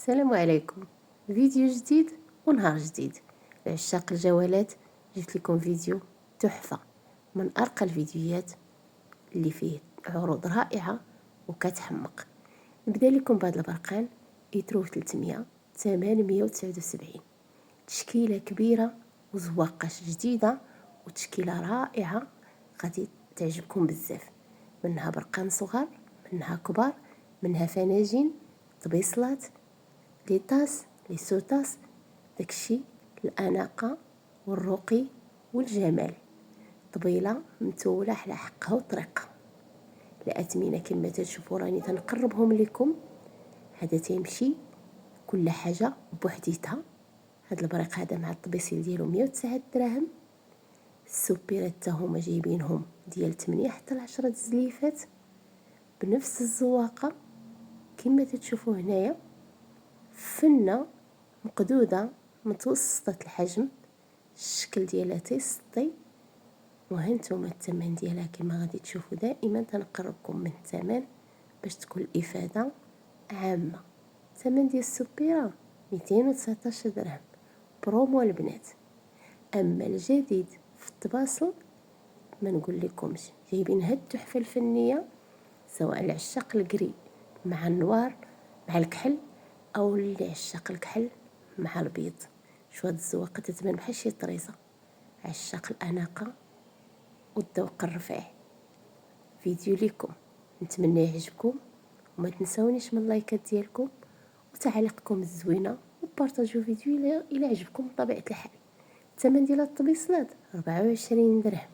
السلام عليكم. فيديو جديد ونهار جديد. لعشاق الجوالات جبت لكم فيديو تحفة من أرقى الفيديوهات اللي فيه عروض رائعة وكتحمق. نبدا لكم بهذا البرقان إترو 300 879، تشكيلة كبيرة وزواقاش جديدة وتشكيلة رائعة غادي تعجبكم بزاف. منها برقان صغار، منها كبار، منها فناجين، طبيصلات، لي طاس، لي سوطاس، داكشي الأناقة والرقي والجمال. طبيلة متولة على حقها وطريقها. الأثمنة كما تشوفوا راني تنقربهم لكم. هذا تيمشي كل حاجة بوحديتها. هاد البريق هذا مع الطبيسيل ديالو 109 دراهم. السوبيرات حتى هما جايبينهم ديال 8 حتى ل 10 زليفات بنفس الزواقة كما تشوفوا هنايا. فنة مقدودة متوسطة الحجم، الشكل ديالها تيسطي. وهانتوما الثمن ديالها كما غادي تشوفوا دائما تنقربكم من الثمن باش تكون الافاده عامه. الثمن ديال السبيره 219 درهم برومو البنات. اما الجديد في التباصل ما نقول لكمش، جايبين هاد التحفه الفنيه سواء لعشاق الكري مع النوار مع الكحل او اللي عشاق الكحل مع البيض. شو هاد الزواقه تتبان بحال شي طريزه. عشاق الاناقه والذوق الرفيع. فيديو لكم نتمنى يعجبكم، وما تنسونيش من اللايكات ديالكم وتعليقكم الزوينه وبارطاجيو فيديو الى عجبكم بطبيعه الحال. الثمن ديال الطبيصلات 24 درهم.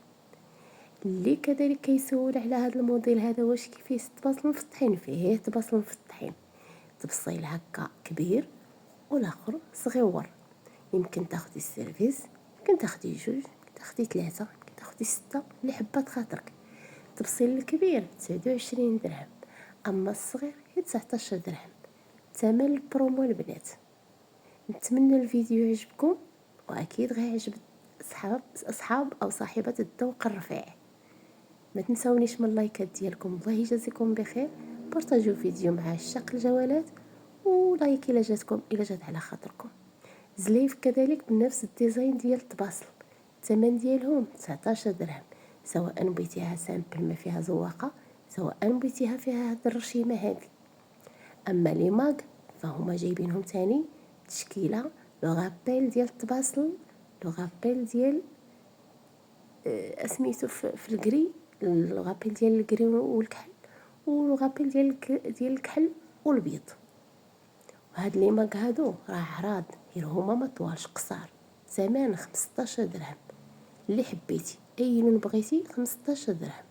اللي كذلك كيسول على هذا الموديل هذا واش كيفيه الطباصل مفتحين، فيه طباصل مفتحين، تبصيل هكا كبير والاخر صغيور. يمكن تاخدي السيرفيس، يمكن تاخدي جوج، يمكن تاخدي ثلاثه، يمكن تاخدي سته اللي حبات خاطرك. التبصيل الكبير 29 درهم، اما الصغير هي 19 درهم. ثمن البرومو البنات. نتمنى الفيديو يعجبكم، واكيد غيعجب اصحاب او صاحبه الذوق الرفيع. ما تنسونيش من اللايكات ديالكم. الله يجازيكم بخير. بارطاجيو الفيديو مع عشاق الجوالات، ولايك الا جات على خاطركم. زليف كذلك بنفس الديزاين ديال الطباصل، الثمن ديالهم 19 درهم. سواء بغيتيها سامبل ما فيها زواقه، سواء بغيتيها فيها هاد الرشيمه هادي. اما لي ماغ فهما جايبينهم تاني تشكيله لو غابيل ديال الطباصل، لو غابيل ديال سميتو في الكري، لو غابيل ديال الكري والكحل، ولو غابيل ديال الكحل والبيض. وهاد لي ماغ هادو راه عراض، غير هما ما طوالش قصار. ثمن 15 درهم. اللي حبيتي اي لون بغيتي 15 درهم.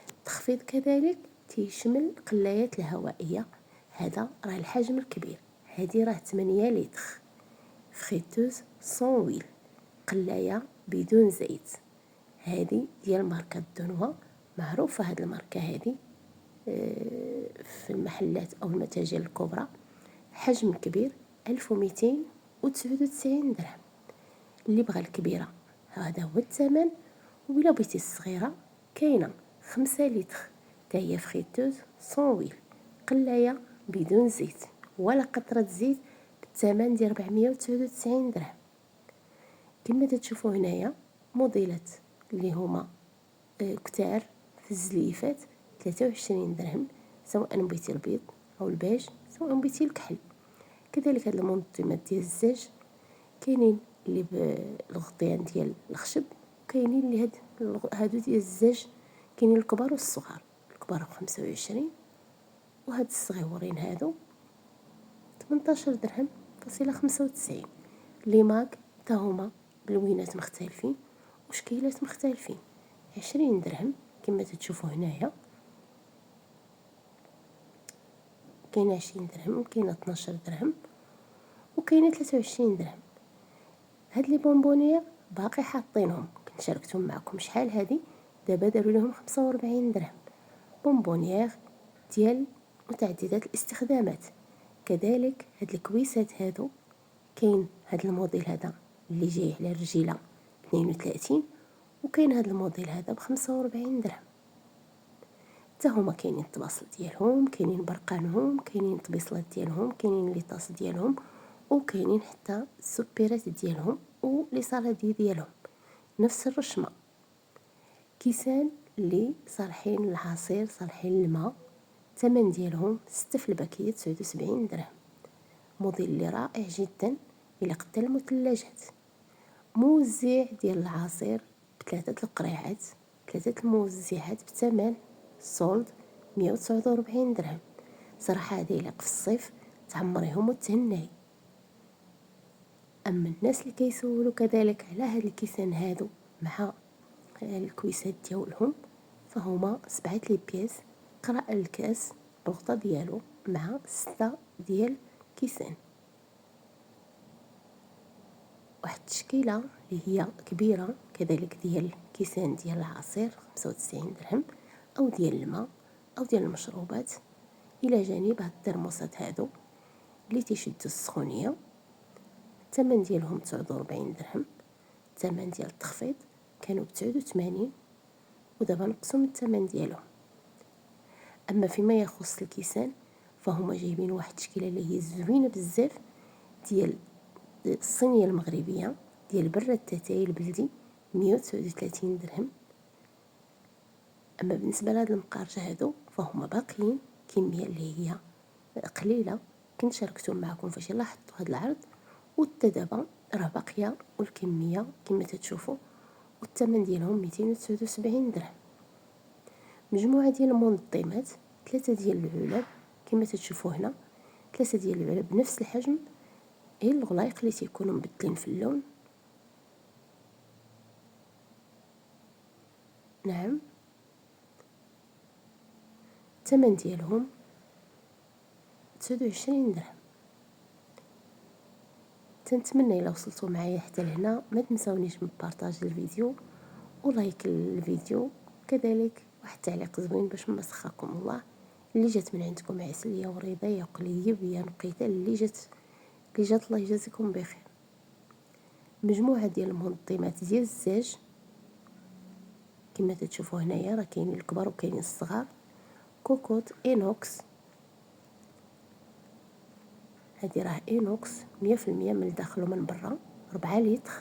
التخفيض كذلك تيشمل قلايات الهوائيه. هذا راه الحجم الكبير، هذه راه 8 لتر فريتوز سون ويل، قلايه بدون زيت. هذه ديال ماركه دونوا، معروفه هذه الماركه هذه في المحلات او المتاجر الكبرى. حجم كبير 1299 درهم. اللي بغى الكبيره هذا هو الثمن. وإلا بغيتي الصغيره كاينه 5 لتر حتى هي فريتوز سون ويل، قلايه بدون زيت ولا قطره زيت، بالثمن ديال 499 درهم. كما تشوفوا هنايا موديلات اللي هما كتار في الزليفات 23 درهم، سواء بغيتي البيض او البيج، سواء بغيتي الكحل. كذلك هاد المنظمات ديال الزاج كاينين اللي بالغطيان ديال الخشب، وكاينين اللي هادو ديال الزاج. كاينين الكبار والصغار. الكبار ب25، وهاد الصغيورين هادو 18 درهم فاصلة 95. لي ماك تا هما بلوينات مختلفين وشكيلات مختلفين. 20 درهم كما تشوفوا هنايا. كاين 20 درهم، كاين 12 درهم، وكاين 23 درهم. هاد لي بونبونيير باقي حاطينهم، كنت شاركتهم معكم شحال هادي، دابا داروا لهم 45 درهم. بونبونيير ديال متعددات الاستخدامات. كذلك هاد الكويسات هادو كاين هاد الموديل هذا اللي جاي على الرجيله 32، وكاين هاد الموديل هذا ب45 درهم. حتى هما كاينين الطباصل ديالهم، كاينين برقانهم، كاينين الطبيصلات ديالهم، كاينين لي طاس ديالهم، وكاينين حتى السوبيرات ديالهم ولي صالادي ديالهم، نفس الرشمه. كيسان اللي صالحين للعصير صالحين للماء، الثمن ديالهم 6 في الباكيه 79 درهم. موديل اللي رائع جدا الى قد المثلجات. موزع ديال العصير بثلاثه القريعات، ثلاثه الموزعات بثمن سولد 149 درهم. صراحه هذه الى في الصيف تعمريهم وتهناي. اما الناس اللي كيسولوا كذلك على هاد الكيسان هادو مع الكويسات ديالهم، فهما 7 لي بياس قراء الكاس بالغطا ديالو مع 6 ديال كيسان. واحد التشكيله اللي هي كبيره كذلك ديال كيسان ديال العصير 95 درهم، او ديال الماء او ديال المشروبات، الى جانب هاد الترموسات هادو اللي تيشدوا السخونيه. الثمن ديالهم 49 درهم. الثمن ديال التخفيض كانوا ب89 ودابا نقصوا من الثمن ديالهم. اما فيما يخص الكيسان فهما جايبين واحد التشكيله اللي هي زوينه بزاف ديال الصينيه المغربيه ديال برة التاتاي البلدي 139 درهم. اما بالنسبه لهاد المقارجه هادو فهما باقيين كميه اللي هي قليله، كنت شاركتهم معكم فاش لاحظتوا هاد العرض، وحتى دابا راه باقيه والكميه كما تتشوفوا، والثمن ديالهم 279 درهم. مجموعه ديال المنظمات، 3 ديال العلب كما تتشوفوا هنا، 3 ديال العلب بنفس الحجم، غير الغلايق اللي تيكونوا مبدلين في اللون. نعم، الثمن ديالهم 29 درهم. تنتمنى الا وصلتوا معايا حتى لهنا ما تنساونيش من بارطاج الفيديو ولايك الفيديو، كذلك واحد التعليق زوين باش ما سخاكم الله. اللي جات من عندكم عسليه ورضايه وقليه بيا نقيته اللي جات الله يجازيكم بخير. مجموعه ديال المنظمات ديال الزاج كما تتشوفوا هنايا، راه كاينين الكبار وكاينين الصغار. كوكوت اينوكس، هذه راه اينوكس 100% من الداخل ومن برا، 4 لتر،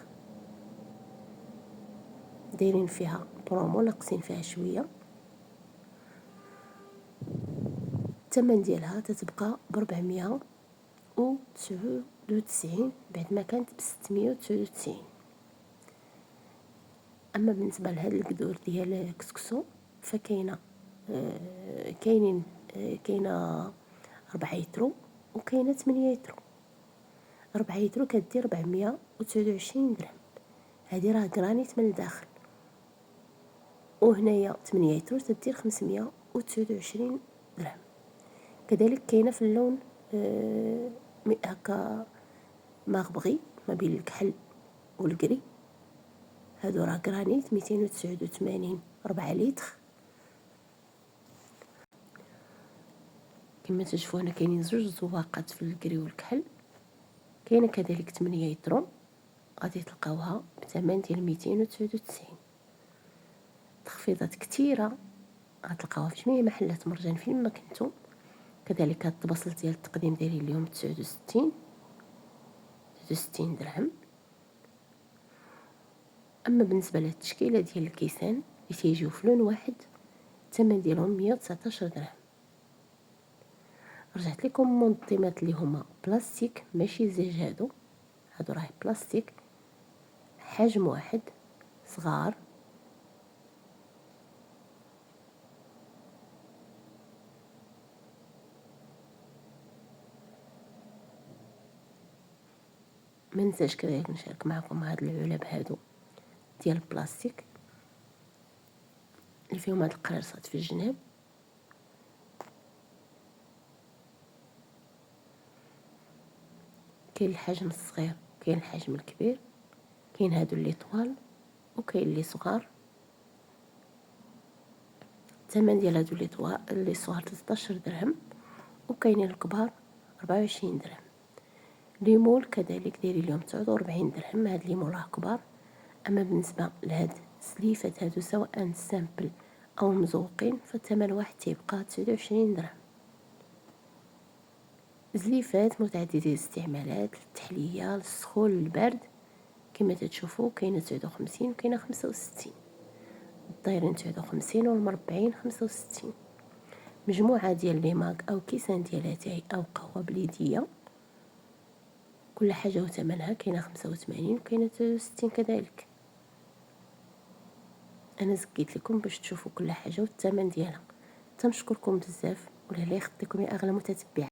دايرين فيها برومو ناقصين فيها شويه. الثمن ديالها تتبقى ب 499 بعد ما كانت ب 699. اما بالنسبه لهاد القدور ديال كسكسو فكاينه كاينه 4 يترو وكاينه 8 يترو. 4 يترو كدير 429 درهم، هذه راه غرانيت من الداخل. وهنايا 8 يترو تدير 529 درهم. كذلك كاينه في اللون هكا مغبغي ما بين الكحل والقري، هادو راه غرانيت 289 4 لتر. كما تشوفوا هنا كاينين زوج زواقات في القري والكحل. كاينه كذلك 8 يترو غادي تلقاوها بثمن ديال 299. تخفيضات كثيره غتلقاوها في جميع محلات مرجان فين ما كنتو. كذلك هاد الطباصل ديال التقديم دايرين اليوم 69 درهم. اما بالنسبه للتشكيله ديال الكيسان اللي تيجيو في لون واحد الثمن ديالهم 119 درهم. رجعت لكم منظمات اللي هما بلاستيك ماشي زاج، هادو راه بلاستيك حجم واحد صغار. ما ننساش كذلك نشارك معكم هاد العلب هادو ديال البلاستيك اللي فيهم هاد القرصات في الجناب. كاين الحجم الصغير كاين الحجم الكبير، كاين هادو اللي طوال وكاين اللي صغار. الثمن ديال هادو اللي طوال اللي صغار 13 درهم، وكاينين الكبار 24 درهم. ليمول كذلك دايرين اليوم 49 درهم، هاد ليمول راه كبار. اما بالنسبه لهاد سليفات هادو سواء سامبل أو مزوقين، فالثمن واحد تيبقى 29 درهم. زليفات متعددة الاستعمالات، للتحلية، للسخون، للبرد. كما تتشوفوا كاينه 59 وكاينه 65، الدايرين 59 والمربعين 65. مجموعه ديال لي ماك او كيسان ديال اتاي او قهوه بليديه، كل حاجه وثمنها. كاينه 85 وكاينه 63 كذلك. انا زكيت لكم باش تشوفوا كل حاجه والثمن ديالها. تنشكركم بزاف، ولا لا يخليكم يا اغلى متتبعين.